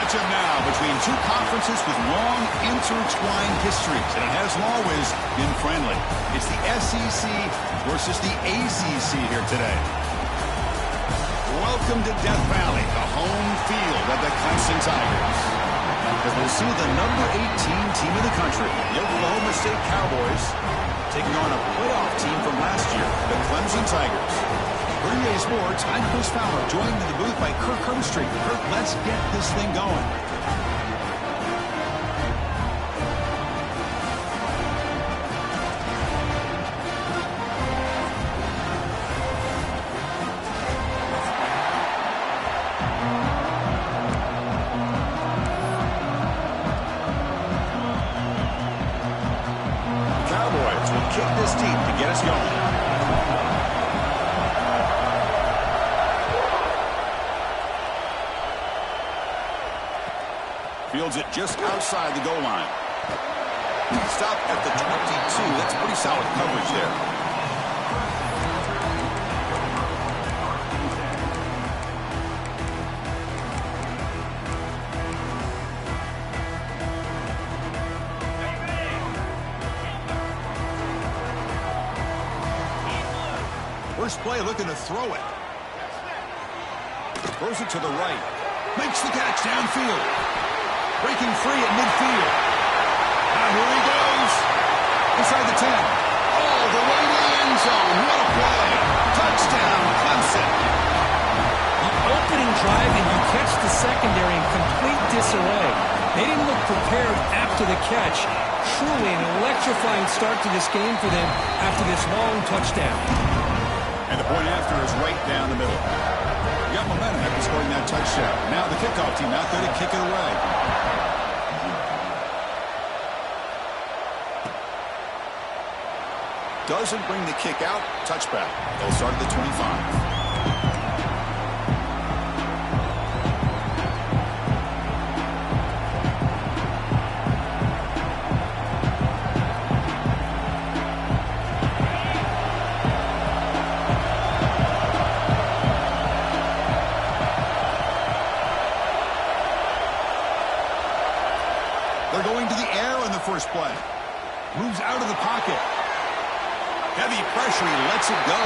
matchup now between two conferences with long intertwined histories, and it has always been friendly. It's the SEC versus the ACC here today. Welcome to Death Valley, the home field of the Clemson Tigers. As we'll see the number 18 team in the country, the Oklahoma State Cowboys, taking on a playoff team from last year, the Clemson Tigers. For EA Sports, I'm Chris Fowler, joined in the booth by Kirk Herbstreit. Kirk, let's get this thing going. Cowboys will kick this deep to get us going. Fields it just outside the goal line. Stop at the 22. That's pretty solid coverage there. First play looking to throw it. Throws it to the right. Makes the catch downfield. Breaking free at midfield. Now here he goes. Inside the 10. All the way to the end zone. What a play. Touchdown, Clemson. The opening drive, and you catch the secondary in complete disarray. They didn't look prepared after the catch. Truly an electrifying start to this game for them after this long touchdown. And the point after is right down the middle. You got momentum after scoring that touchdown. Now the kickoff team out there to kick it away. Doesn't bring the kick out. Touchback. They'll start at the 25. They're going to the air on the first play. Moves out of the pocket. Heavy pressure, he lets it go.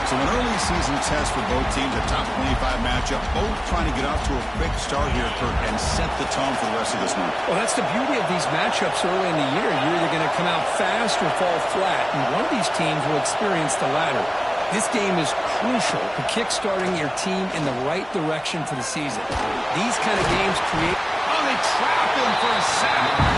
So an early season test for both teams, a top 25 matchup, both trying to get off to a quick start here, Kirk, and set the tone for the rest of this one. Well, that's the beauty of these matchups early in the year. You're either going to come out fast or fall flat, and one of these teams will experience the latter. This game is crucial to kick-starting your team in the right direction for the season. These kind of games create... Oh, they trap him for a sack.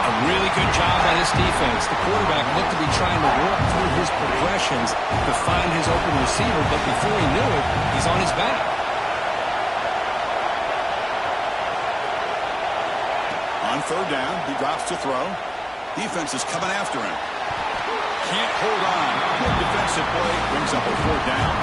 A really good job by this defense. The quarterback looked to be trying to work through his progressions to find his open receiver, but before he knew it, he's on his back. On third down, he drops to throw. Defense is coming after him. Can't hold on. Good defensive play. Brings up a fourth down.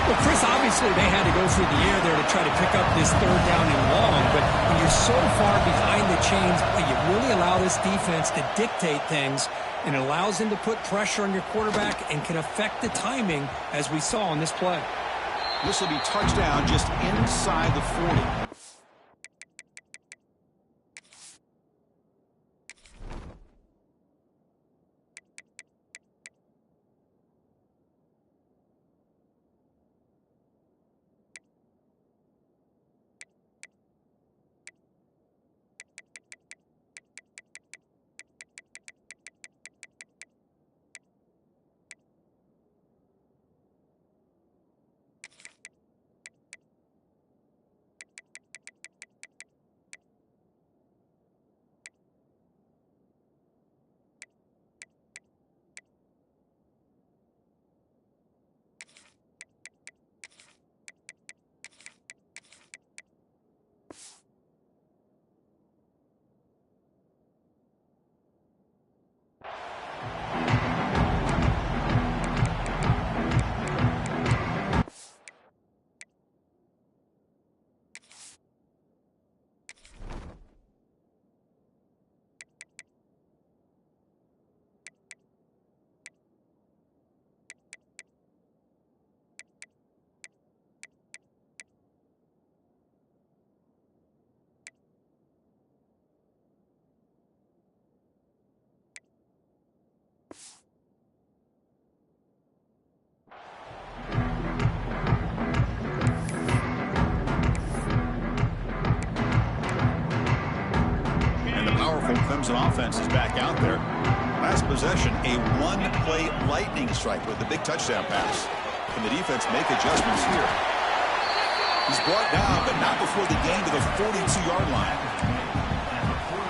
Well, Chris, obviously they had to go through the air there to try to pick up this third down and long, but when you're so far behind the chains, you really allow this defense to dictate things, and it allows them to put pressure on your quarterback and can affect the timing, as we saw on this play. This will be touchdown just inside the 40. offense is back out there. Last possession, a one-play lightning strike with the big touchdown pass. Can the defense make adjustments here? He's brought down, but not before the gain to the 42-yard line.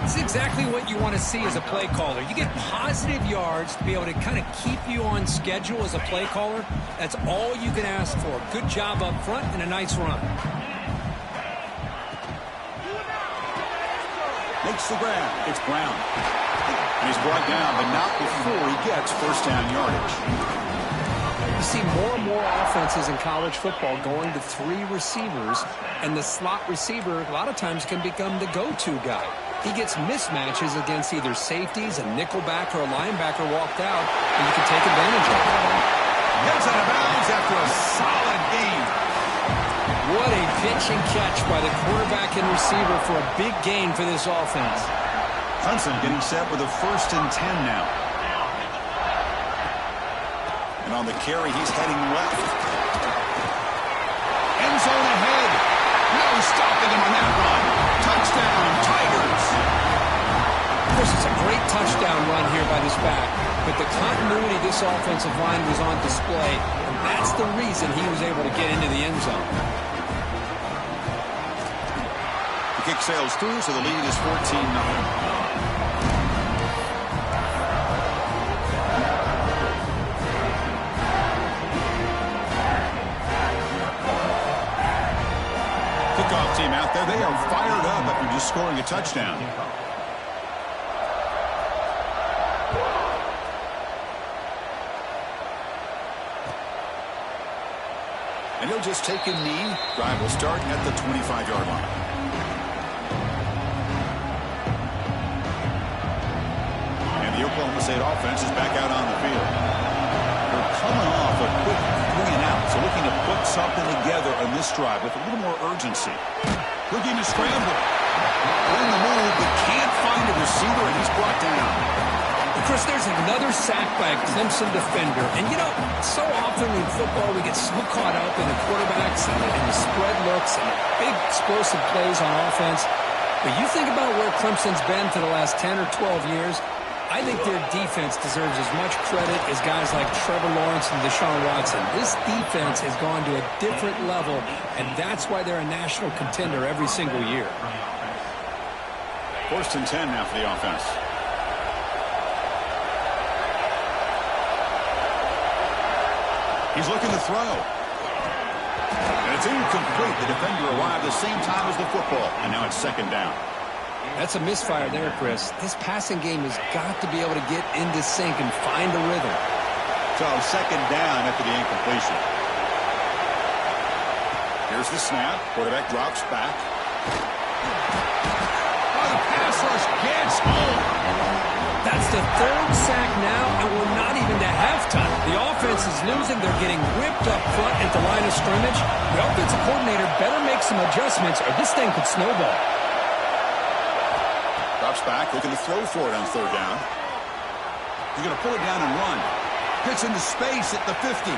It's exactly what you want to see as a play caller. You get positive yards to be able to kind of keep you on schedule as a play caller. That's all you can ask for. Good job up front and a nice run. Makes the grab. It's Brown. And he's brought down, but not before he gets first down yardage. You see more and more offenses in college football going to 3 receivers, and the slot receiver a lot of times can become the go-to guy. He gets mismatches against either safeties, a nickelback, or a linebacker walked out, and you can take advantage of it. Gets out of bounds after a solid gain. What a pitch and catch by the quarterback and receiver for a big gain for this offense. Clemson getting set with a 1st and 10 now. And on the carry, he's heading left. End zone ahead. No stopping him on that run. Touchdown, Tigers. Of course, it's a great touchdown run here by this back, but the continuity of this offensive line was on display, and that's the reason he was able to get into the end zone. The kick sails through, so the lead is 14-0. Kickoff team out there. They are fired up after just scoring a touchdown. And he'll just take a knee. Drive will start at the 25-yard line. And the Oklahoma State offense is back out on the field. They're coming off a quick 3 and out, so looking to put something together on this drive with a little more urgency. Looking to scramble. On the move, but can't find a receiver, and he's brought down. Chris, there's another sack by a Clemson defender. And, you know, so often in football we get so caught up in the quarterbacks and the spread looks and big explosive plays on offense. But you think about where Clemson's been for the last 10 or 12 years, I think their defense deserves as much credit as guys like Trevor Lawrence and Deshaun Watson. This defense has gone to a different level, and that's why they're a national contender every single year. 1st and 10 now for the offense. He's looking to throw. And it's incomplete. The defender arrived the same time as the football, and now it's 2nd down. That's a misfire there, Chris. This passing game has got to be able to get into sync and find a rhythm. So 2nd down after the incompletion. Here's the snap. Quarterback drops back. Oh, the pass rush gets home. That's the 3rd sack now, and we're not even to halftime. The offense is losing. They're getting ripped up front at the line of scrimmage. The offensive coordinator better make some adjustments, or this thing could snowball. Drops back, looking to throw for it on 3rd down. He's going to pull it down and run. Gets into space at the 50.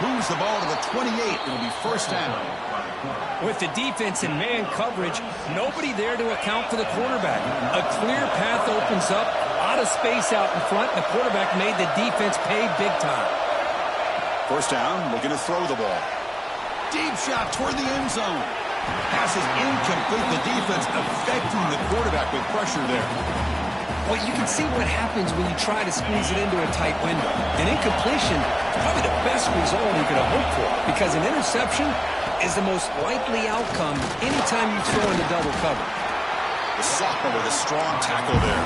Moves the ball to the 28. It'll be 1st down. With the defense in man coverage, nobody there to account for the quarterback. A clear path opens up, a lot of space out in front. The quarterback made the defense pay big time. 1st down, looking to throw the ball. Deep shot toward the end zone. Pass is incomplete. The defense affecting the quarterback with pressure there. Well, you can see what happens when you try to squeeze it into a tight window. An incompletion is probably the best result you could have hoped for, because an interception is the most likely outcome anytime you throw into double cover. The sophomore with a strong tackle there.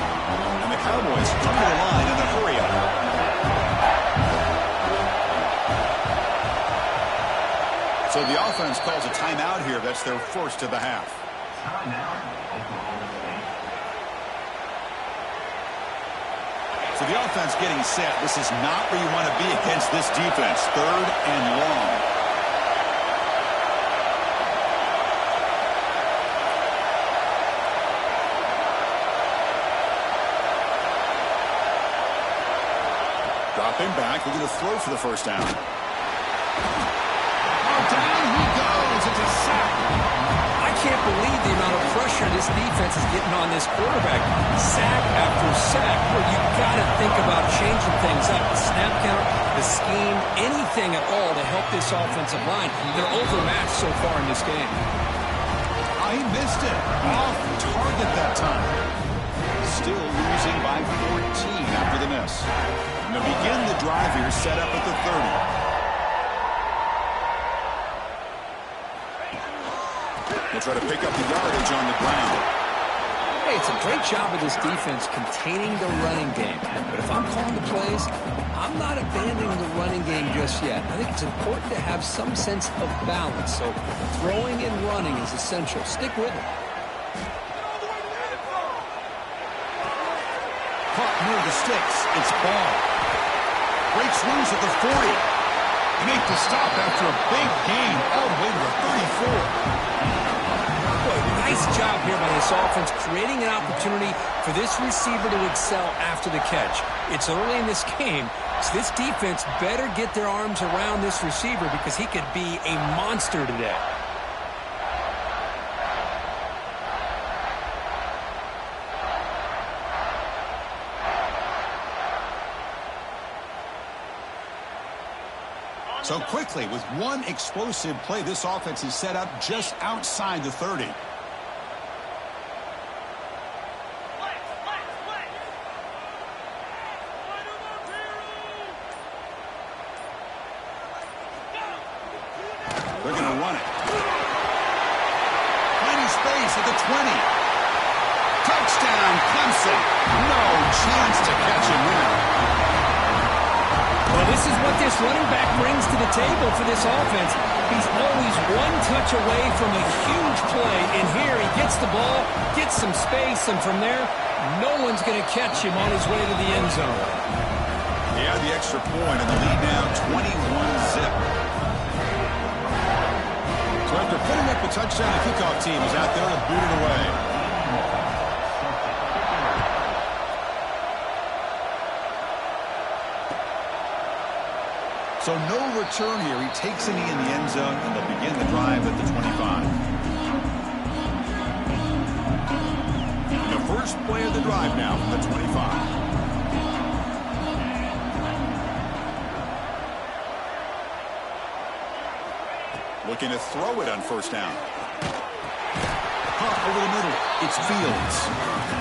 And the Cowboys come to the line in a hurry-up. So the offense calls a timeout here. That's their 1st of the half. So the offense getting set. This is not where you want to be against this defense. 3rd and long. Dropping back, looking to throw for the 1st down. Oh, down he goes. It's a sack. I can't believe the amount of pressure this defense is getting on this quarterback. Sack after sack, where you've got to think about changing things up. The snap count, the scheme, anything at all to help this offensive line. They're overmatched so far in this game. Oh, he missed it. Off target that time. Still losing by 14 after the miss. And to begin the drive here, set up at the 30. They'll try to pick up the yardage on the ground. Hey, it's a great job of this defense containing the running game. But if I'm calling the plays, I'm not abandoning the running game just yet. I think it's important to have some sense of balance. So throwing and running is essential. Stick with it. Caught near the sticks. It's ball. Breaks loose at the 40. He makes the stop after a big gain all the way to the 34. Nice job here by this offense, creating an opportunity for this receiver to excel after the catch. It's early in this game, so this defense better get their arms around this receiver because he could be a monster today. So quickly, with one explosive play, this offense is set up just outside the 30. They're going to run it. Finding space at the 20. Touchdown, Clemson. No chance to catch him there. Well, this is what this running back brings to the table for this offense. He's always one touch away from a huge play, and here he gets the ball, gets some space, and from there, no one's going to catch him on his way to the end zone. He had the extra point, and the lead now 21-zip. So after putting up a touchdown, the kickoff team is out there to boot it away. So no return here. He takes a knee in the end zone, and they'll begin the drive at the 25. And the first play of the drive now from the 25. Looking to throw it on first down. Caught over the middle. It's Fields.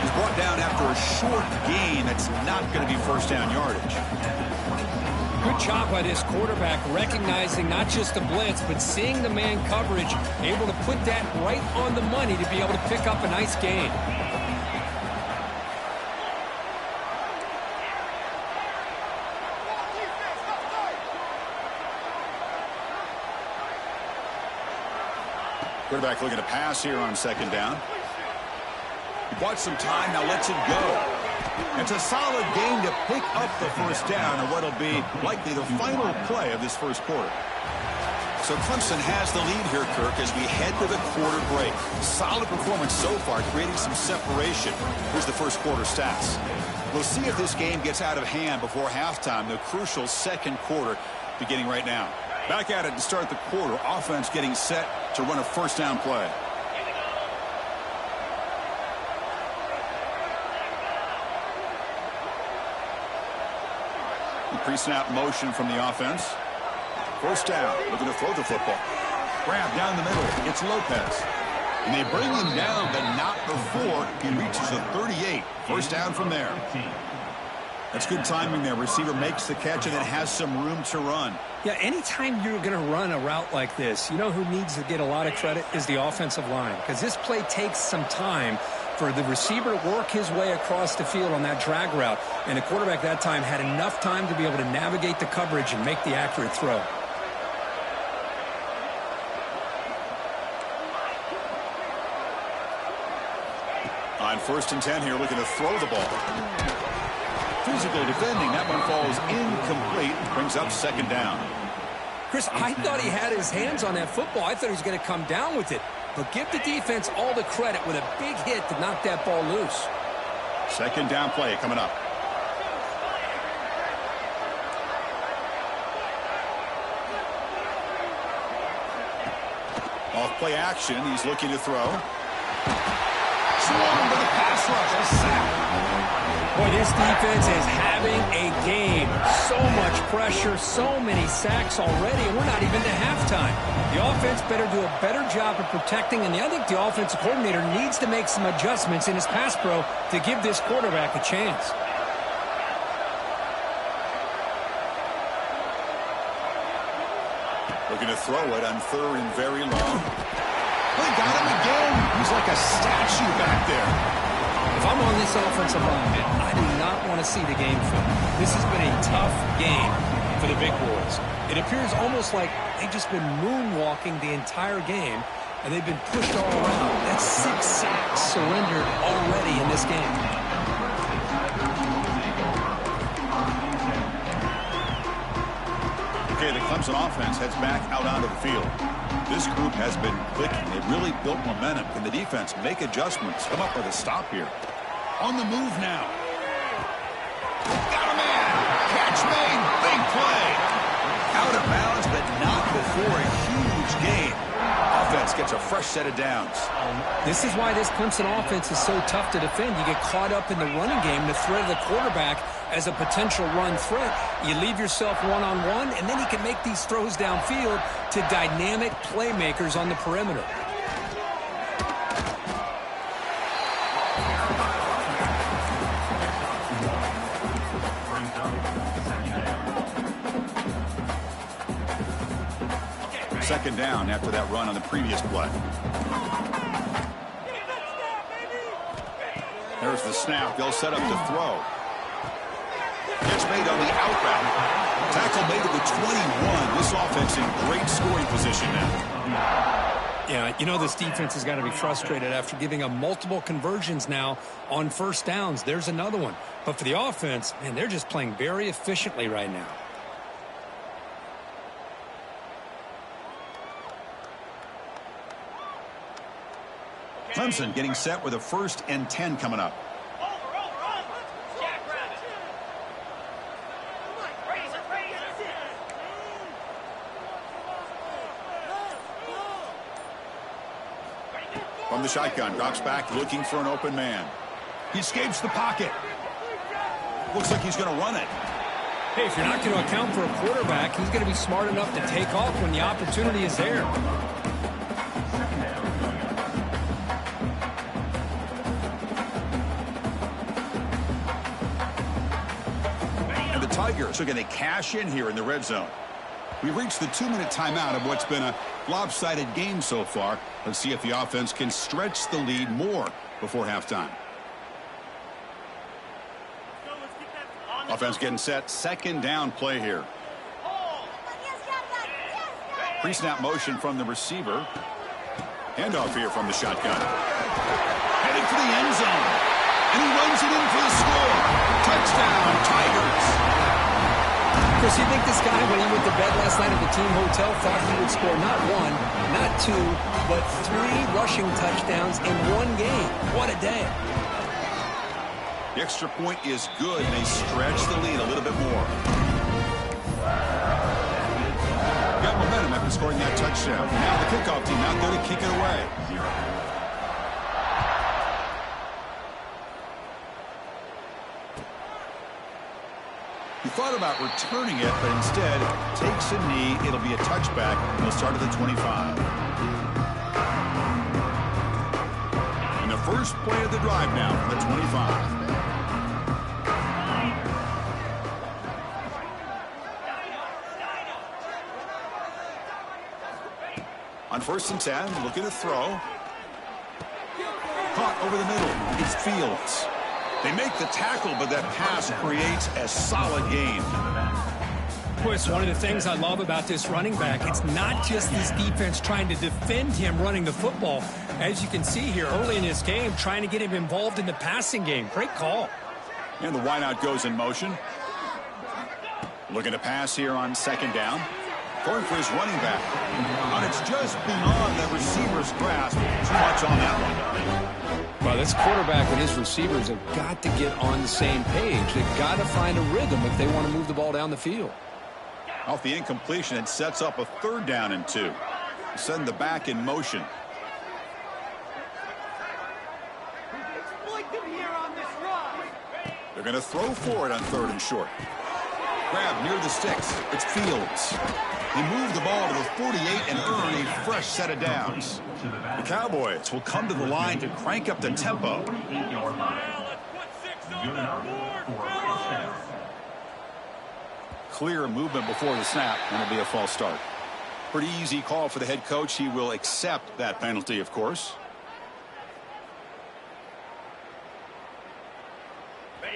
He's brought down after a short gain. That's not going to be first down yardage. Good job by this quarterback recognizing not just the blitz, but seeing the man coverage, able to put that right on the money to be able to pick up a nice gain. Quarterback looking to pass here on second down. He bought some time, now lets it go. It's a solid game to pick up the first down and what'll be likely the final play of this first quarter. So Clemson has the lead here, Kirk, as we head to the quarter break. Solid performance so far, creating some separation. Here's the first quarter stats. We'll see if this game gets out of hand before halftime, the crucial second quarter beginning right now. Back at it to start the quarter. Offense getting set to run a first down play. Pre-snap motion from the offense. First down, looking to throw the football. Grab down the middle. It's Lopez. And they bring him down, but not before he reaches the 38. First down from there. That's good timing there. Receiver makes the catch and then has some room to run. Yeah, anytime you're going to run a route like this, you know who needs to get a lot of credit is the offensive line. Because this play takes some time for the receiver to work his way across the field on that drag route. And the quarterback that time had enough time to be able to navigate the coverage and make the accurate throw. On 1st and 10 here, looking to throw the ball. Physical defending. That one falls incomplete. Brings up second down. Chris, I thought he had his hands on that football. I thought he was going to come down with it. But give the defense all the credit with a big hit to knock that ball loose. Second down play coming up. Off play action. He's looking to throw. swarmed by the pass rush. A sack. Boy, this defense is having a game. So much pressure, so many sacks already, and we're not even to halftime. The offense better do a better job of protecting, and I think the offensive coordinator needs to make some adjustments in his pass pro to give this quarterback a chance. Looking to throw it on third and very long. They got him again. He's like a statue back there. If I'm on this offensive line, man, I do not want to see the game film. This has been a tough game for the big boys. It appears almost like they've just been moonwalking the entire game, and they've been pushed all around. That's 6 sacks surrendered already in this game. Okay, the Clemson offense heads back out onto the field. This group has been clicking. They've really built momentum. Can the defense make adjustments? Come up with a stop here. On the move now. Got a man. Catch made. Big play. Out of bounds, but not before a huge gain. Offense gets a fresh set of downs. This is why this Clemson offense is so tough to defend. You get caught up in the running game, the threat of the quarterback as a potential run threat. You leave yourself one-on-one, and then he can make these throws downfield to dynamic playmakers on the perimeter. Second down after that run on the previous play. There's the snap. They'll set up to throw. Catch made on the out route. Tackle made at the 21. This offense in great scoring position now. Yeah, you know this defense has got to be frustrated after giving up multiple conversions now on first downs. There's another one. But for the offense, man, they're just playing very efficiently right now. Clemson getting set with a 1st and 10 coming up. From the shotgun, drops back looking for an open man. He escapes the pocket. Looks like he's going to run it. Hey, if you're not going to account for a quarterback, he's going to be smart enough to take off when the opportunity is there. Tigers are going to cash in here in the red zone. We've reached the 2-minute timeout of what's been a lopsided game so far. Let's see if the offense can stretch the lead more before halftime. Offense getting set. Second down play here. Pre-snap motion from the receiver. Handoff here from the shotgun. Headed for the end zone. And he runs it in for the score. Touchdown, Tigers. Chris, you think this guy, when he went to bed last night at the team hotel, thought he would score not 1, not 2, but 3 rushing touchdowns in one game? What a day. The extra point is good, and they stretch the lead a little bit more. Got momentum after scoring that touchdown. Now the kickoff team out there to kick it away. He thought about returning it, but instead takes a knee. It'll be a touchback. He'll start at the 25. And the first play of the drive now from the 25. On 1st and 10, looking to throw. Caught over the middle. It's Fields. They make the tackle, but that pass creates a solid gain. Boy, it's one of the things I love about this running back. It's not just this defense trying to defend him running the football. As you can see here early in this game, trying to get him involved in the passing game. Great call. And the wideout goes in motion. Looking to pass here on 2nd down. Going for his running back. And it's just beyond the receiver's grasp. Too much on that one. Well, this quarterback and his receivers have got to get on the same page. They've got to find a rhythm if they want to move the ball down the field. Off the incompletion, it sets up a 3rd down and 2. Send the back in motion. going to throw for it on 3rd and short. Grab near the sticks. It's Fields. He moved the ball to the 48 and earned a fresh set of downs. The Cowboys will come to the line to crank up the tempo. Clear movement before the snap, and it'll be a false start. Pretty easy call for the head coach. He will accept that penalty, of course.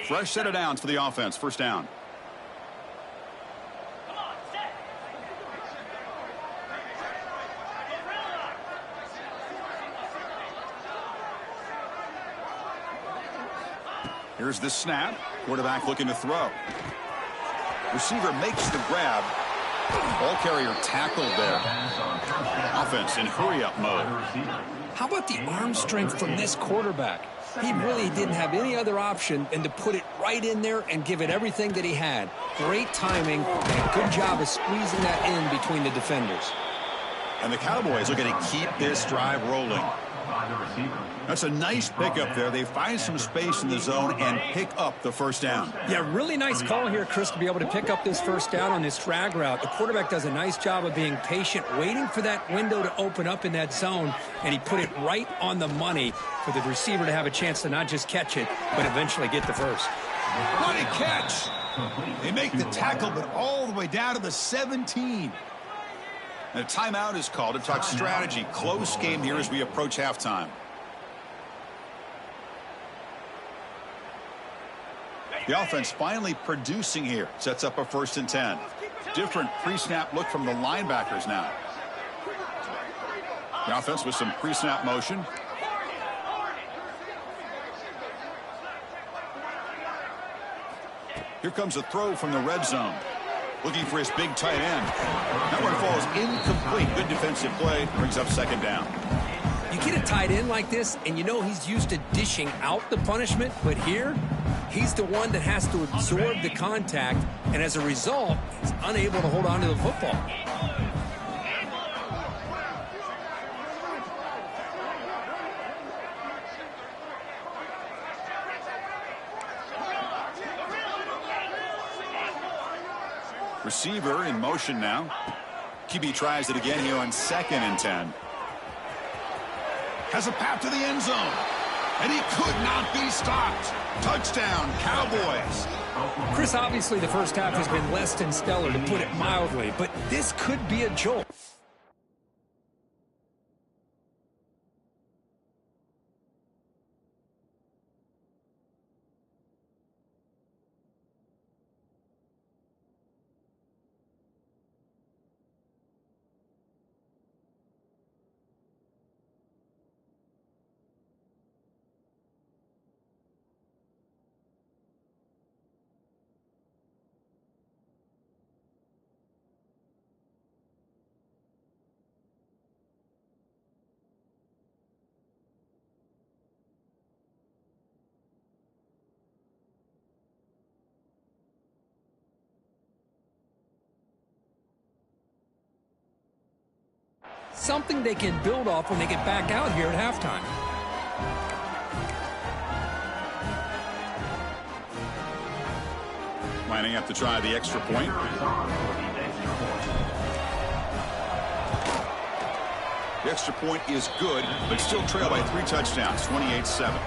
Fresh set of downs for the offense. First down. Here's the snap. Quarterback looking to throw. Receiver makes the grab. Ball carrier tackled there. Offense in hurry-up mode. How about the arm strength from this quarterback? He really didn't have any other option than to put it right in there and give it everything that he had. Great timing and a good job of squeezing that in between the defenders. And the Cowboys are going to keep this drive rolling. That's a nice pickup there. They find some space in the zone and pick up the first down. Yeah, really nice call here, Chris, to be able to pick up this first down on this drag route. The quarterback does a nice job of being patient, waiting for that window to open up in that zone, and he put it right on the money for the receiver to have a chance to not just catch it, but eventually get the first. What a catch! They make the tackle, but all the way down to the 17. And a timeout is called to talk strategy. Close game here as we approach halftime. The offense finally producing here. Sets up a 1st and 10. Different pre-snap look from the linebackers now. The offense with some pre-snap motion. Here comes a throw from the red zone. Looking for his big tight end. That one falls incomplete. Good defensive play. Brings up 2nd down. You get a tight end like this, and you know he's used to dishing out the punishment, but here, he's the one that has to absorb the contact, and as a result, he's unable to hold on to the football. Receiver in motion now. QB tries it again here on 2nd and 10. Has a path to the end zone. And he could not be stopped. Touchdown, Cowboys. Chris, obviously the first half has been less than stellar, to put it mildly, but this could be a jolt. Something they can build off when they get back out here at halftime. Lining up to try the extra point. The extra point is good, but still trail by 3 touchdowns, 28-7.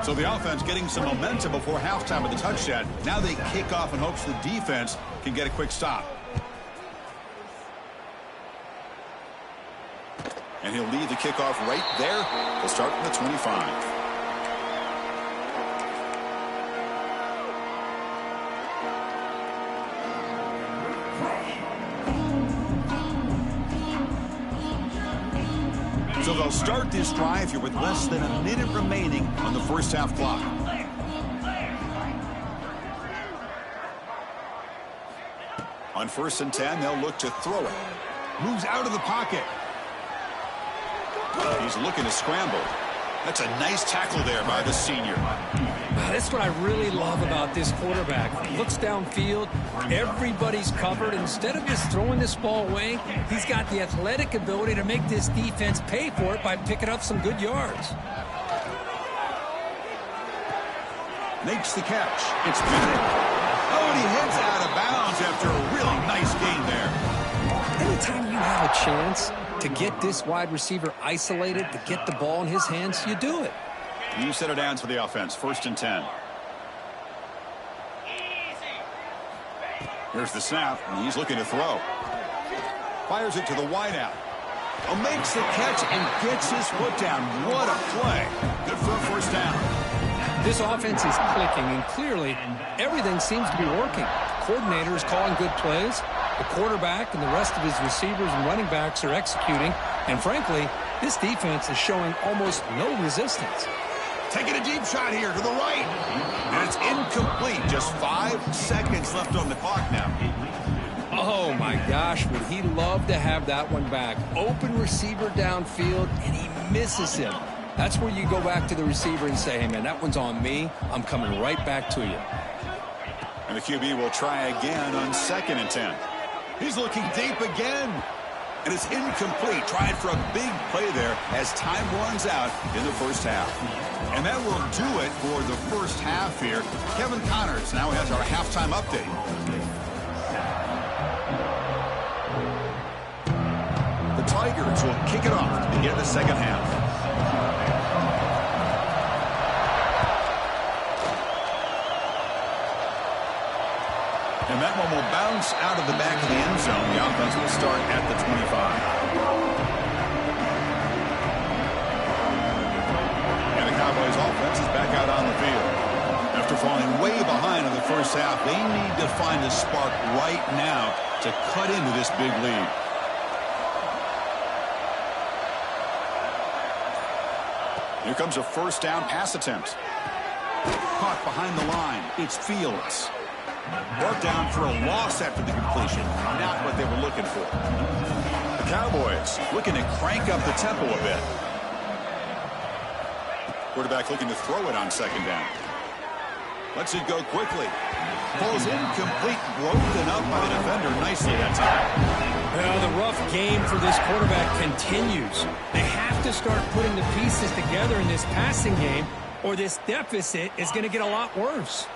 So the offense getting some momentum before halftime with the touchdown. Now they kick off in hopes the defense can get a quick stop. And he'll leave the kickoff right there. He'll start from the 25. So they'll start this drive here with less than a minute remaining on the first half clock. On 1st and 10, they'll look to throw it. Moves out of the pocket. He's looking to scramble. That's a nice tackle there by the senior. That's what I really love about this quarterback. He looks downfield. Everybody's covered. Instead of just throwing this ball away, he's got the athletic ability to make this defense pay for it by picking up some good yards. Makes the catch. It's Bennett. Oh, and he heads out of bounds after a really nice gain there. Anytime you have a chance to get this wide receiver isolated, to get the ball in his hands, you do it. New set of downs for the offense. 1st and 10. Here's the snap, and he's looking to throw. Fires it to the wideout. Oh, makes the catch and gets his foot down. What a play. Good for a 1st down. This offense is clicking, and clearly everything seems to be working. The coordinator is calling good plays. The quarterback and the rest of his receivers and running backs are executing. And frankly, this defense is showing almost no resistance. Taking a deep shot here to the right. And it's incomplete. Just 5 seconds left on the clock now. Oh, my gosh, would he love to have that one back. Open receiver downfield, and he misses him. That's where you go back to the receiver and say, hey, man, that one's on me. I'm coming right back to you. And the QB will try again on 2nd and 10. He's looking deep again. And it's incomplete. Trying for a big play there as time runs out in the 1st half. And that will do it for the 1st half here. Kevin Connors now has our halftime update. The Tigers will kick it off to begin the 2nd half. And that one will bounce out of the back of the end zone. The offense will start at the 25. And the Cowboys offense is back out on the field. After falling way behind in the 1st half, they need to find a spark right now to cut into this big lead. Here comes a 1st down pass attempt. Caught behind the line. It's Fields. Brought down for a loss after the completion. Not what they were looking for. The Cowboys looking to crank up the tempo a bit. Quarterback looking to throw it on 2nd down. Lets it go quickly. Ball's incomplete. Broken up by the defender nicely that time. Well, the rough game for this quarterback continues. They have to start putting the pieces together in this passing game, or this deficit is going to get a lot worse.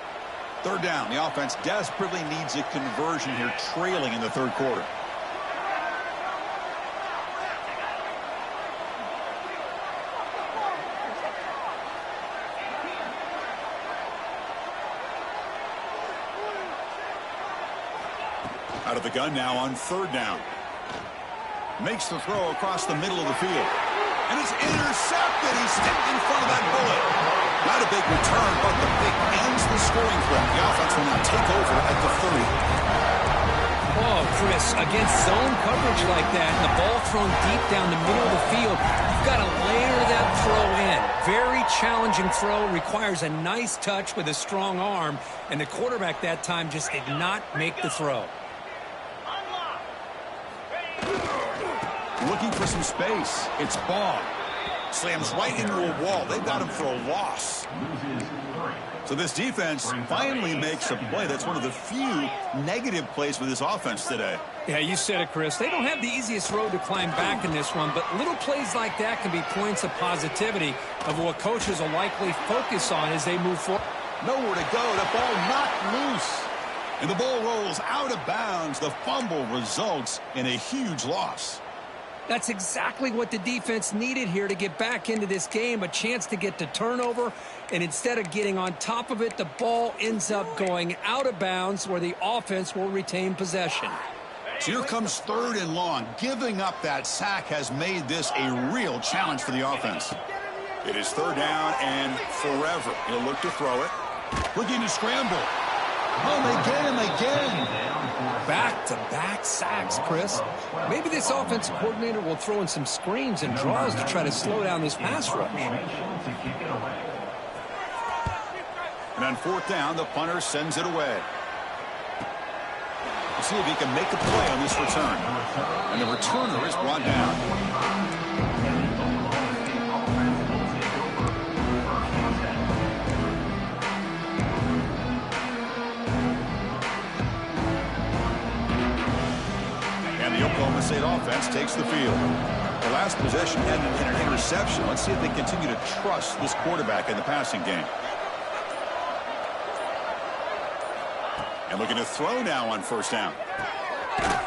3rd down. The offense desperately needs a conversion here, trailing in the 3rd quarter. Out of the gun now on 3rd down. Makes the throw across the middle of the field. And it's intercepted. He stepped in front of that bullet. Not a big return, but the pick ends the scoring threat. The offense will now take over at the 30. Oh, Chris, against zone coverage like that, and the ball thrown deep down the middle of the field, you've got to layer that throw in. Very challenging throw, requires a nice touch with a strong arm, and the quarterback that time just did not make the throw. Looking for some space. It's Ball. Slams right into a wall. They've got him for a loss. So this defense finally makes a play. That's one of the few negative plays for this offense today. Yeah, you said it, Chris. They don't have the easiest road to climb back in this one, but little plays like that can be points of positivity of what coaches will likely focus on as they move forward. Nowhere to go. The ball knocked loose. And the ball rolls out of bounds. The fumble results in a huge loss. That's exactly what the defense needed here to get back into this game, a chance to get to turnover, and instead of getting on top of it, the ball ends up going out of bounds where the offense will retain possession. So here comes 3rd and long. Giving up that sack has made this a real challenge for the offense. It is 3rd down and forever. He'll look to throw it. Looking to scramble. Oh, they get him again. Back-to-back sacks, Chris. Maybe this offensive coordinator will throw in some screens and draws to try to slow down this pass rush. And on 4th down, the punter sends it away. Let's see if he can make a play on this return. And the returner is brought down. The Oklahoma State offense takes the field. The last possession ended in an interception. Let's see if they continue to trust this quarterback in the passing game. And looking to throw now on first down.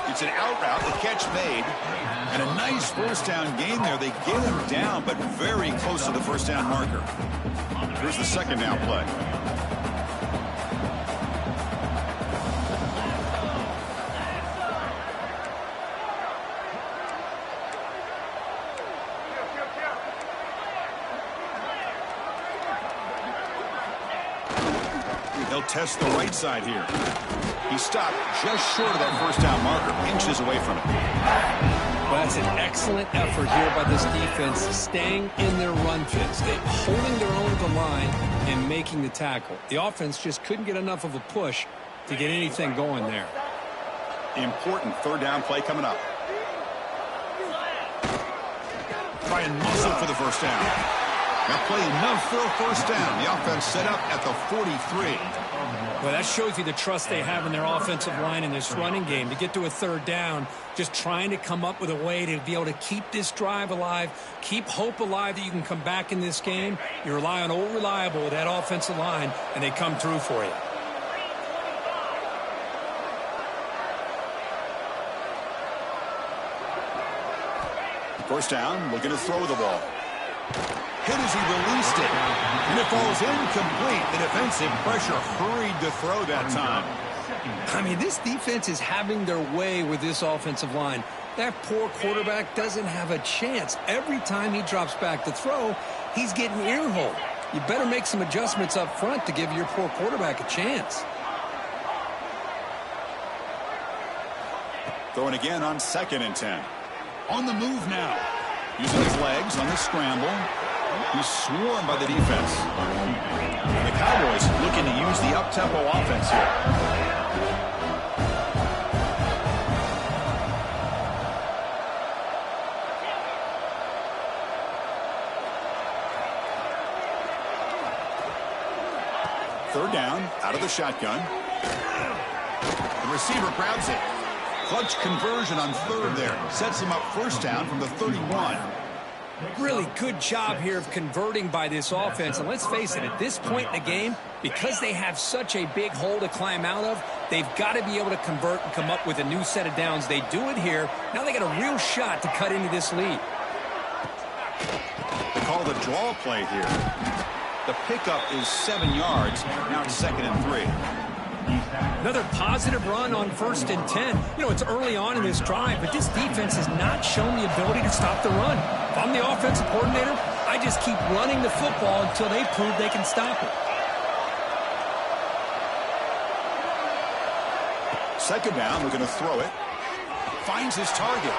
It's an out route, the catch made. And a nice first down gain there. They get him down, but very close to the first down marker. Here's the second down play. They'll test the right side here. He stopped just short of that first down marker, inches away from it. Well, that's an excellent effort here by this defense, staying in their run fits. They're holding their own at the line and making the tackle. The offense just couldn't get enough of a push to get anything going there. Important third down play coming up. Try and muscle for the first down. That play enough for a first down. The offense set up at the 43. Well, that shows you the trust they have in their offensive line in this running game. To get to a third down, just trying to come up with a way to be able to keep this drive alive, keep hope alive that you can come back in this game. You rely on old reliable with that offensive line, and they come through for you. First down, looking to throw the ball. Hit as he released it. And it falls incomplete. The defensive pressure hurried to throw that time. I mean, this defense is having their way with this offensive line. That poor quarterback doesn't have a chance. Every time he drops back to throw, he's getting ear-holed. You better make some adjustments up front to give your poor quarterback a chance. Throwing again on 2nd and 10. On the move now. Using his legs on the scramble. He's swarmed by the defense. And the Cowboys looking to use the up-tempo offense here. Third down, out of the shotgun. The receiver grabs it. Clutch conversion on third there. Sets him up first down from the 31. Really good job here of converting by this offense. And let's face it, at this point in the game, because they have such a big hole to climb out of, they've got to be able to convert and come up with a new set of downs. They do it here. Now they got a real shot to cut into this lead. They call the draw play here. The pickup is 7 yards. Now it's 2nd and 3. Another positive run on 1st and 10. You know, it's early on in this drive, but this defense has not shown the ability to stop the run. If I'm the offensive coordinator, I just keep running the football until they prove they can stop it. Second down, we're going to throw it. Finds his target.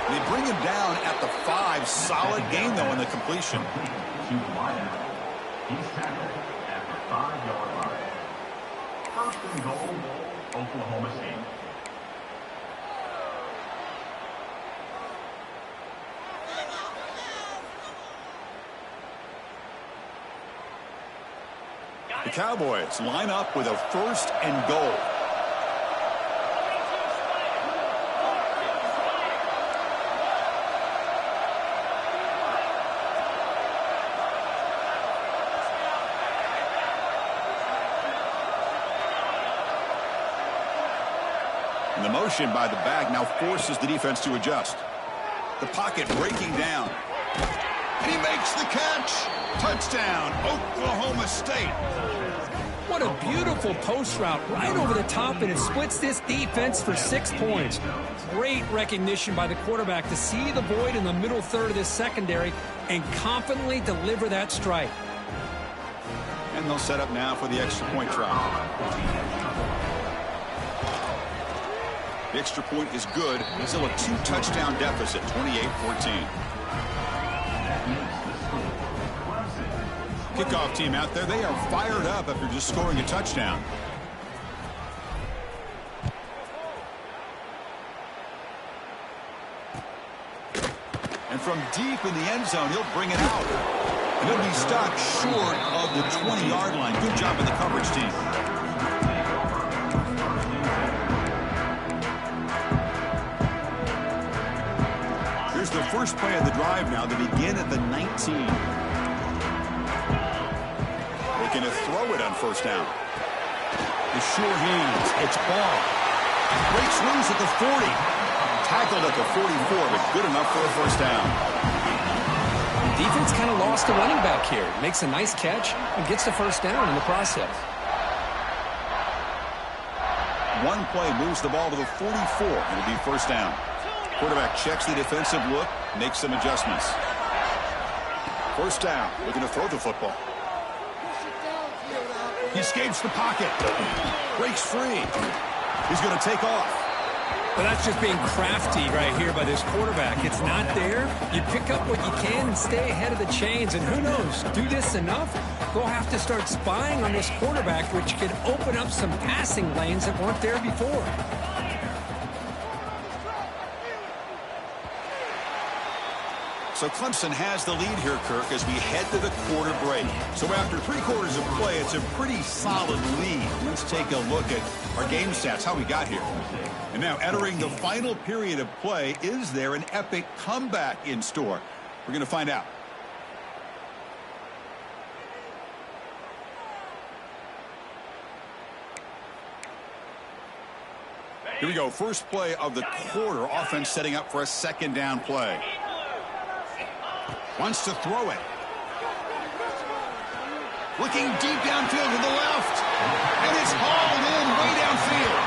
They bring him down at the 5. Solid gain, though, in the completion. He's tackled at the 5-yard line. First and goal, Oklahoma State. The Cowboys line up with a 1st and goal. And the motion by the back now forces the defense to adjust. The pocket breaking down. And he makes the catch. Touchdown, Oklahoma State. What a beautiful post route right over the top, and it splits this defense for 6 points. Great recognition by the quarterback to see the void in the middle third of this secondary and confidently deliver that strike. And they'll set up now for the extra point try. The extra point is good. It's still a 2-touchdown deficit, 28-14. Kickoff team out there, they are fired up after just scoring a touchdown. And from deep in the end zone, he'll bring it out. And he'll be stopped short of the 20-yard line. Good job by the coverage team. Here's the first play of the drive now. They begin at the 19. Going to throw it on first down. The sure hands. It's ball. Breaks loose at the 40. Tackled at the 44, but good enough for a first down. Defense kind of lost a running back here. Makes a nice catch and gets the first down in the process. One play moves the ball to the 44. It'll be first down. Quarterback checks the defensive look, makes some adjustments. First down. Looking to throw the football. He escapes the pocket. Breaks free. He's going to take off. But that's just being crafty right here by this quarterback. It's not there. You pick up what you can and stay ahead of the chains. And who knows, do this enough, they'll have to start spying on this quarterback, which could open up some passing lanes that weren't there before. So Clemson has the lead here, Kirk, as we head to the quarter break. So after 3 quarters of play, it's a pretty solid lead. Let's take a look at our game stats, how we got here. And now entering the final period of play, is there an epic comeback in store? We're going to find out. Here we go. First play of the quarter. Offense setting up for a second down play. Wants to throw it. Looking deep downfield to the left. And it's hauled in way downfield.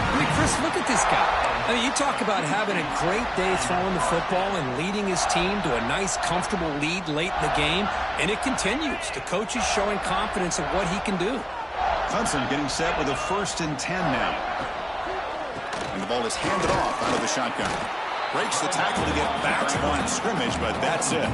I mean, Chris, look at this guy. I mean, you talk about having a great day throwing the football and leading his team to a nice, comfortable lead late in the game, and it continues. The coach is showing confidence of what he can do. Clemson getting set with a 1st and 10 now. And the ball is handed off out of the shotgun. Breaks the tackle to get back to line of scrimmage, but that's it.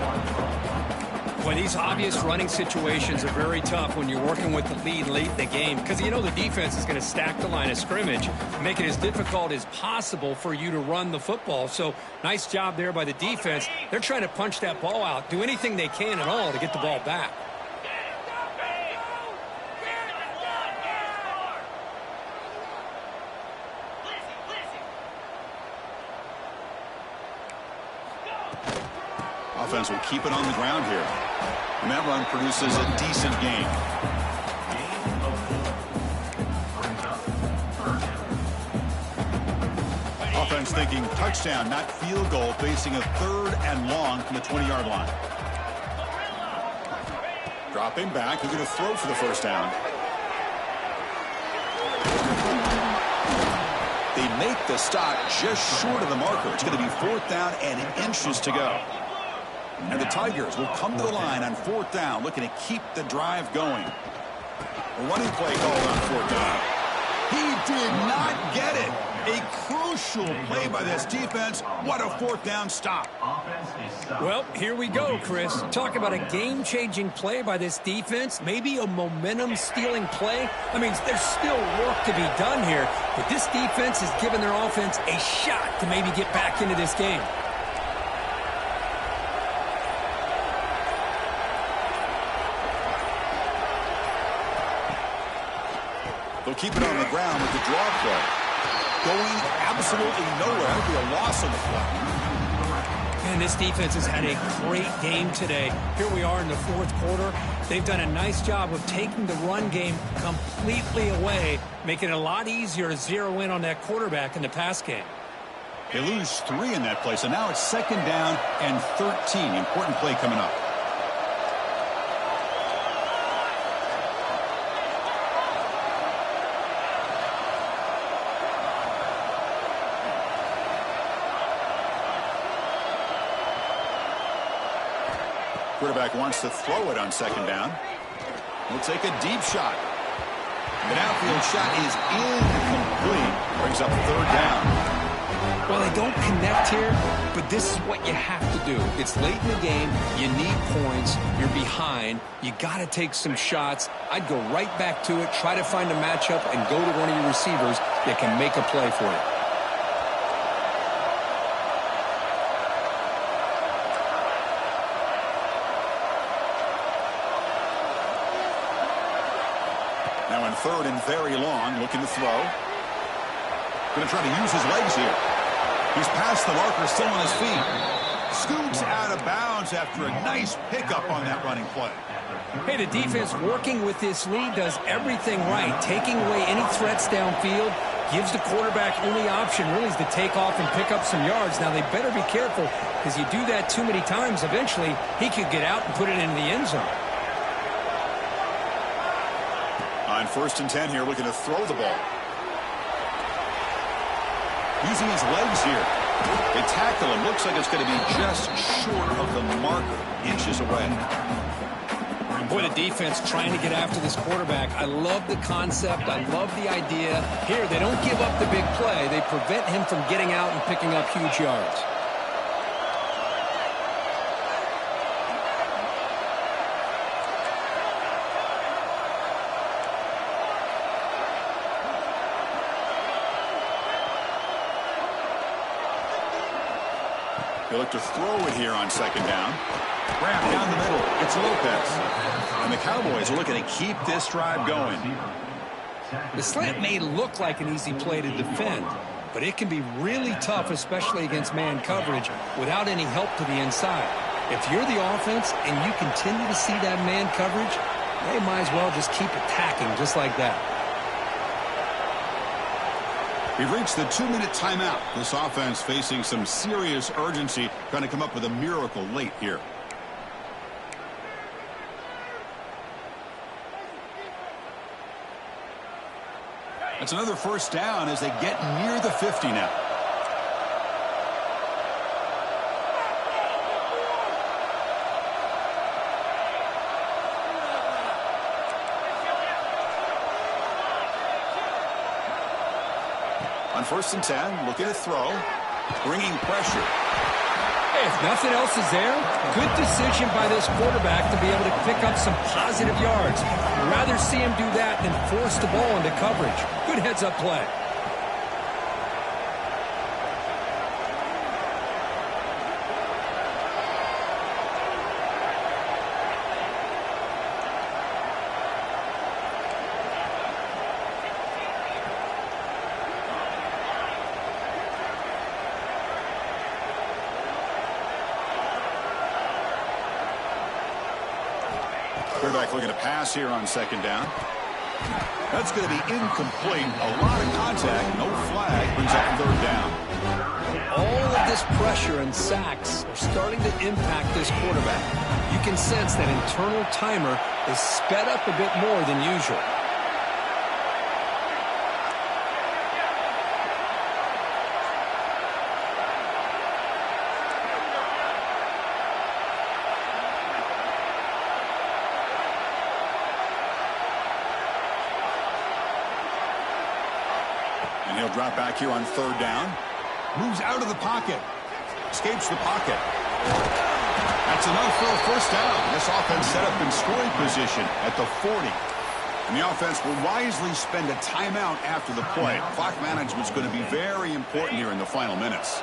Well, these obvious running situations are very tough when you're working with the lead late in the game because you know the defense is going to stack the line of scrimmage, make it as difficult as possible for you to run the football. So nice job there by the defense. They're trying to punch that ball out, do anything they can at all to get the ball back. Offense will keep it on the ground here. And that run produces a decent gain. Offense thinking touchdown, not field goal, facing a 3rd and long from the 20-yard line. Dropping back, he's going to throw for the first down. They make the stop just short of the marker. It's going to be 4th down and inches to go. And the Tigers will come to the line on 4th down, looking to keep the drive going. A running play called on 4th down. He did not get it. A crucial play by this defense. What a 4th down stop. Well, here we go, Chris. Talk about a game-changing play by this defense. Maybe a momentum-stealing play. I mean, there's still work to be done here, but this defense has given their offense a shot to maybe get back into this game. They'll keep it on the ground with the draw play. Going absolutely nowhere. That'll be a loss on the play. Man, this defense has had a great game today. Here we are in the 4th quarter. They've done a nice job of taking the run game completely away, making it a lot easier to zero in on that quarterback in the pass game. They lose 3 in that play, so now it's 2nd down and 13. Important play coming up. Quarterback wants to throw it on 2nd down. He'll take a deep shot. The outfield shot is incomplete. Brings up 3rd down. Well, they don't connect here, but this is what you have to do. It's late in the game. You need points. You're behind. You got to take some shots. I'd go right back to it, try to find a matchup, and go to one of your receivers that can make a play for you. Now in 3rd and very long, looking to throw. Going to try to use his legs here. He's past the marker, still on his feet. Scoots out of bounds after a nice pickup on that running play. Hey, the defense working with this lead does everything right, taking away any threats downfield, gives the quarterback only option really is to take off and pick up some yards. Now, they better be careful because you do that too many times, eventually he could get out and put it into the end zone. On 1st and 10 here, looking to throw the ball. Using his legs here. They tackle him. Looks like it's going to be just short of the marker, inches away. Boy, the defense trying to get after this quarterback. I love the concept. I love the idea. Here, they don't give up the big play. They prevent him from getting out and picking up huge yards. They look to throw it here on 2nd down. Wrap down the middle. It's Lopez. And the Cowboys are looking to keep this drive going. The slant may look like an easy play to defend, but it can be really tough, especially against man coverage, without any help to the inside. If you're the offense and you continue to see that man coverage, they might as well just keep attacking just like that. We've reached the 2-minute timeout. This offense facing some serious urgency, trying to come up with a miracle late here. That's another 1st down as they get near the 50 now. On 1st and 10, looking to throw, bringing pressure. Hey, if nothing else is there, good decision by this quarterback to be able to pick up some positive yards. I'd rather see him do that than force the ball into coverage. Good heads-up play. Quarterback looking to pass here on 2nd down. That's going to be incomplete. A lot of contact. No flag. Brings up 3rd down. All of this pressure and sacks are starting to impact this quarterback. You can sense that internal timer is sped up a bit more than usual. And he'll drop back here on 3rd down. Moves out of the pocket. Escapes the pocket. That's enough for a 1st down. This offense set up in scoring position at the 40. And the offense will wisely spend a timeout after the play. Clock management's going to be very important here in the final minutes.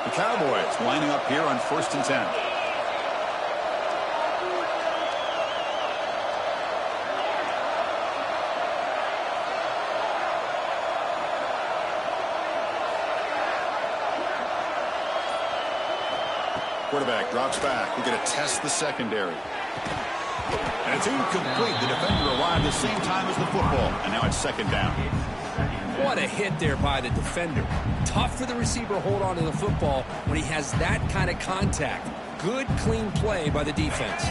The Cowboys lining up here on 1st and 10. Quarterback drops back. We're going to test the secondary. And it's incomplete. The defender arrived at the same time as the football. And now it's 2nd down. What a hit there by the defender. Tough for the receiver to hold on to the football when he has that kind of contact. Good, clean play by the defense.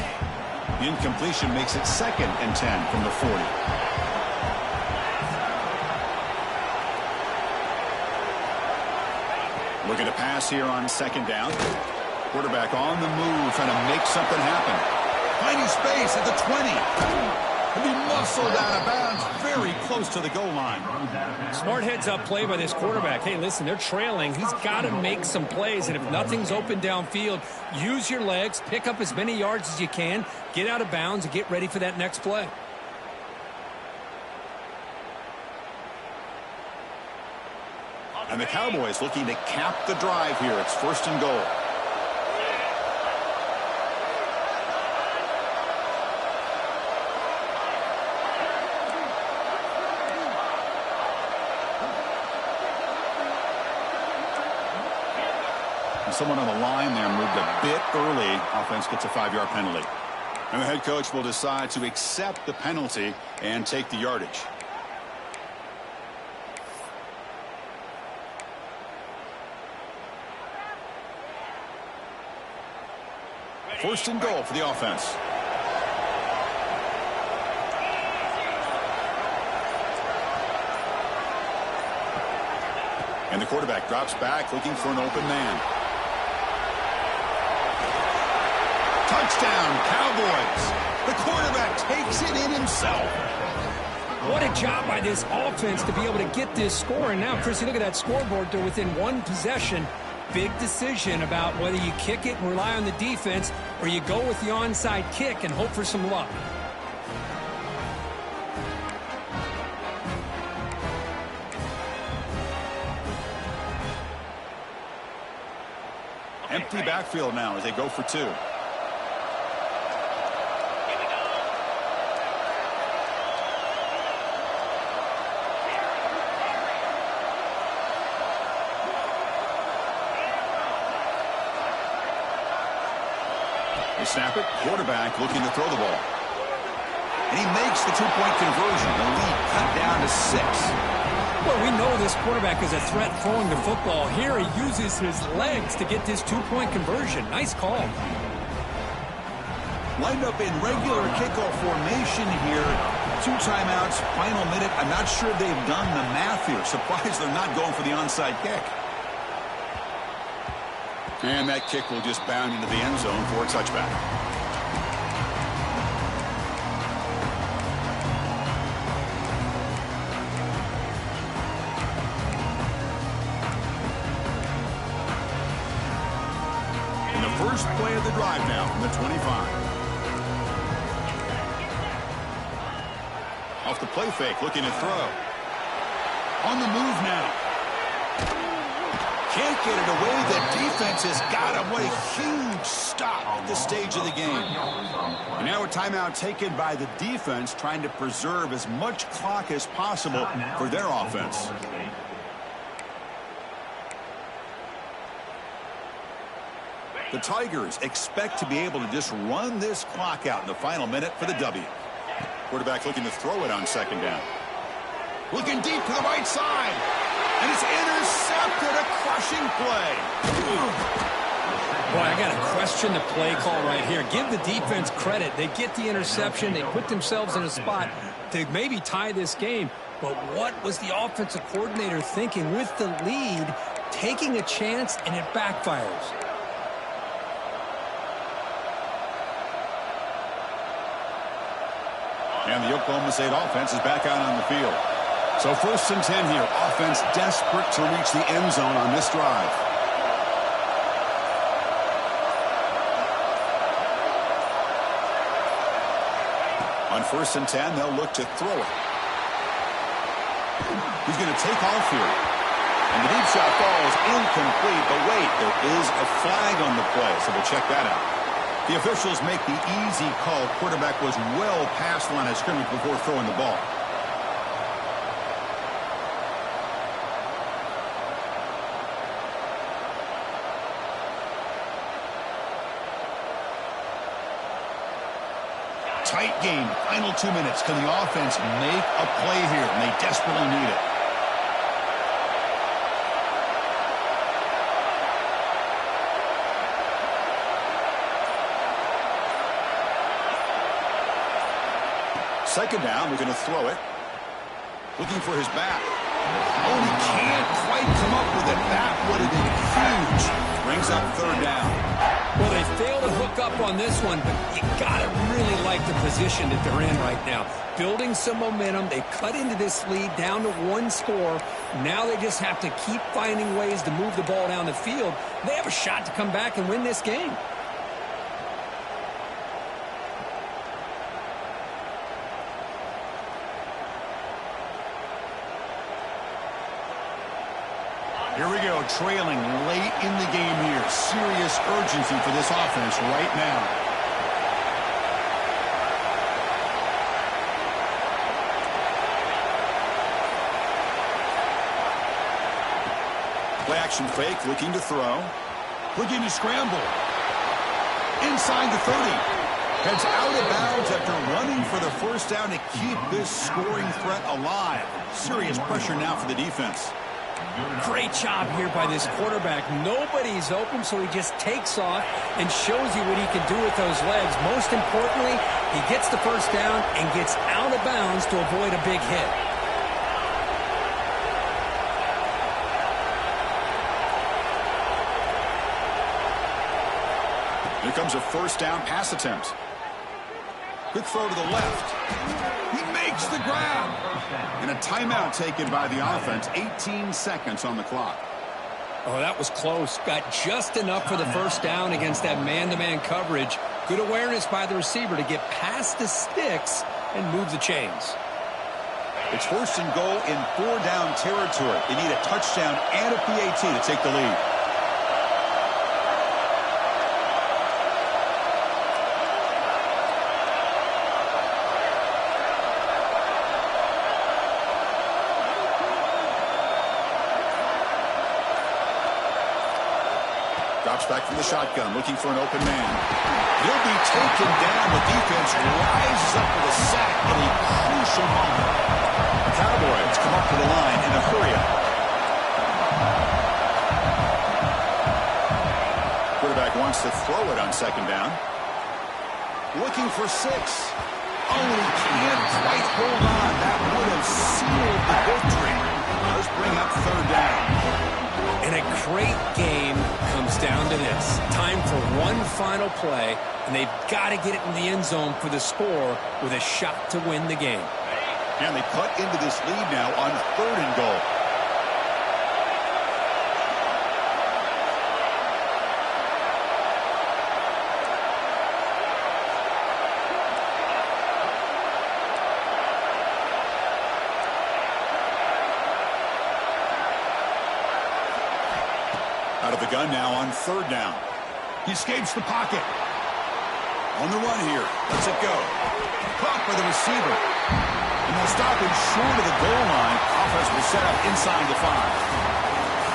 The incompletion makes it 2nd and 10 from the 40. Looking to pass here on 2nd down. Quarterback on the move, trying to make something happen. Finding space at the 20. He'll be muscled out of bounds, very close to the goal line. Smart heads-up play by this quarterback. Hey, listen, they're trailing. He's got to make some plays, and if nothing's open downfield, use your legs, pick up as many yards as you can, get out of bounds, and get ready for that next play. And the Cowboys looking to cap the drive here. It's 1st and goal. Someone on the line there moved a bit early. Offense gets a 5-yard penalty. And the head coach will decide to accept the penalty and take the yardage. First and goal for the offense. And the quarterback drops back looking for an open man. Touchdown, Cowboys. The quarterback takes it in himself. What a job by this offense to be able to get this score. And now, Chris, you look at that scoreboard. They're within one possession. Big decision about whether you kick it and rely on the defense or you go with the onside kick and hope for some luck. Empty backfield now as they go for 2. They snap it. Quarterback looking to throw the ball. And he makes the 2-point conversion. The lead cut down to 6. Well, we know this quarterback is a threat throwing the football. Here he uses his legs to get this 2-point conversion. Nice call. Lined up in regular kickoff formation here. 2 timeouts, final minute. I'm not sure they've done the math here. Surprised they're not going for the onside kick. And that kick will just bound into the end zone for a touchback. And the first play of the drive now from the 25. Off the play fake, looking to throw. On the move now. Can't get it away. The defense has got him. What a huge stop at this stage of the game. And now a timeout taken by the defense, trying to preserve as much clock as possible for their offense. The Tigers expect to be able to just run this clock out in the final minute for the W. Quarterback looking to throw it on second down. Looking deep to the right side. And it's intercepted. A crushing play. Boy, I got to question the play call right here. Give the defense credit. They get the interception. They put themselves in a spot to maybe tie this game. But what was the offensive coordinator thinking with the lead, taking a chance, and it backfires? And the Oklahoma State offense is back out on the field. So 1st and 10 here. Offense desperate to reach the end zone on this drive. On 1st and 10, they'll look to throw it. He's going to take off here. And the deep shot falls incomplete. But wait, there is a flag on the play, so we'll check that out. The officials make the easy call. Quarterback was well past the line of scrimmage before throwing the ball. Tight game. Final 2 minutes. Can the offense make a play here? And they desperately need it. Second down, we're going to throw it. Looking for his back. Oh, he can't quite come up with it. That would have been huge. Brings up 3rd down. Well, they failed to hook up on this one, but you got to really like the position that they're in right now. Building some momentum. They cut into this lead down to 1 score. Now they just have to keep finding ways to move the ball down the field. They have a shot to come back and win this game. Here we go, trailing late in the game here. Serious urgency for this offense right now. Play action fake, looking to throw. Looking to scramble. Inside the 30. Heads out of bounds after running for the first down to keep this scoring threat alive. Serious pressure now for the defense. Great job here by this quarterback. Nobody's open, so he just takes off and shows you what he can do with those legs. Most importantly, he gets the first down and gets out of bounds to avoid a big hit. Here comes a first down pass attempt. Quick throw to the left. He makes the grab. And a timeout taken by the offense. 18 seconds on the clock. Oh, that was close. Got just enough for the first down against that man-to-man coverage. Good awareness by the receiver to get past the sticks and move the chains. It's first and goal in 4-down territory. They need a touchdown and a PAT to take the lead. Drops back from the shotgun, looking for an open man. He'll be taken down. The defense rises up with a sack in a crucial moment. The Cowboys come up to the line in a hurry-up. Quarterback wants to throw it on second down. Looking for 6. Oh, he can't quite hold on. That would have sealed the victory. Does bring up third down. And a great game comes down to this. Time for one final play, and they've got to get it in the end zone for the score with a shot to win the game. And they cut into this lead now on 3rd and goal. Out of the gun now on 3rd down. He escapes the pocket. On the run here. Lets it go. Caught by the receiver. And they'll stop him short of the goal line. Offense will set up inside the 5.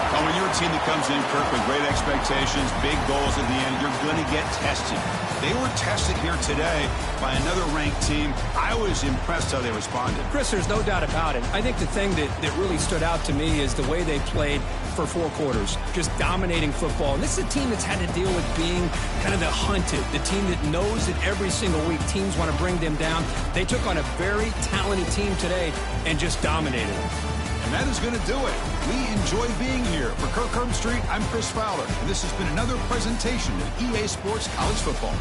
Well, when you're a team that comes in, Kirk, with great expectations, big goals at the end, you're going to get tested. They were tested here today by another ranked team. I was impressed how they responded. Chris, there's no doubt about it. I think the thing that really stood out to me is the way they played for 4 quarters, just dominating football. And this is a team that's had to deal with being kind of the hunted, the team that knows that every single week teams want to bring them down. They took on a very talented team today and just dominated them. And that is going to do it. We enjoy being here. For Kirk Street, I'm Chris Fowler, and this has been another presentation of EA Sports College Football.